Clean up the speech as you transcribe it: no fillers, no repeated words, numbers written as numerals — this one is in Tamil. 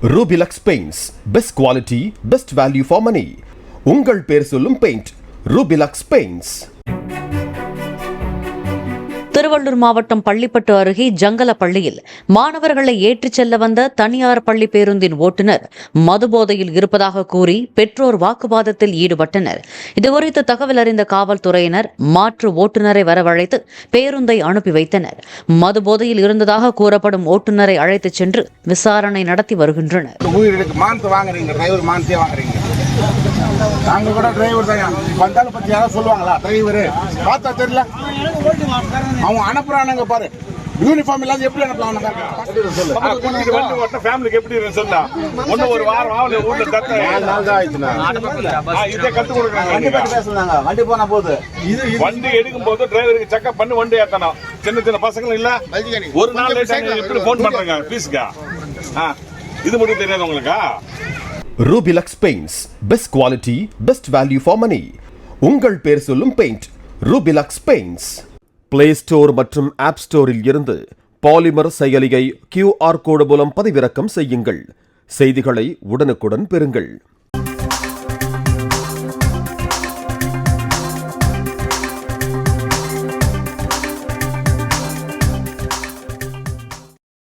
Rubilux Paints, best quality, best value for money. உங்கள் பேர் சொல்லும் பெயிண்ட் Rubilux Paints. திருவள்ளூர் மாவட்டம் பள்ளிப்பட்டு அருகே ஜங்கலப்பள்ளியில் மாணவர்களை ஏற்றிச் செல்ல வந்த தனியார் பள்ளி பேருந்தின் ஓட்டுநர் மதுபோதையில் இருப்பதாக கூறி பெற்றோர் வாக்குவாதத்தில் ஈடுபட்டனர். இதுகுறித்து தகவல் அறிந்த காவல்துறையினர் மாற்று ஓட்டுநரை வரவழைத்து பேருந்தை அனுப்பி வைத்தனர். மதுபோதையில் இருந்ததாக கூறப்படும் ஓட்டுநரை அழைத்துச் சென்று விசாரணை நடத்தி வருகின்றனர். நாங்க கூட டிரைவர் தான் வந்தாலும் பத்தி யாராவது சொல்லுவாங்களா? டிரைவரு பார்த்தா தெரியல, அவங்க அனுப்புறானுங்க பாரு. யூனிஃபார்ம் இல்லாத எப்படி அனுப்பலாம்? ஃபேமிலிக்கு எப்படி சொல்லா ஒண்ணு ஒரு வாரம் ஆவல ஊர்ல தட்ட 4 நாள் தான் ஆயிடுச்சுனா இத கத்து கொடுக்கறாங்க. வண்டி பத்தி பேசுறாங்க. வண்டி போனா போகுது. வண்டி எடுக்கும் போது டிரைவருக்கு செக்அப் பண்ணி வண்டி ஏத்தணும். சின்ன பசங்க இல்ல ஒரு நாள் லேட் ஆகி எப்படி ஃபோன் பண்றாங்க பீஸ்கா? இது மட்டும் தெரியாது உங்களுக்கு? Rubilux Paints, best quality, best value for money. உங்கள் பேர் சொல்லும் paint Rubilux Paints. Play Store மற்றும் App Storeல் இருந்து பாலிமர் செயலியை QR கோடு மூலம் பதிவிறக்கம் செய்யுங்கள். செய்திகளை உடனுக்குடன் பெறுங்கள்.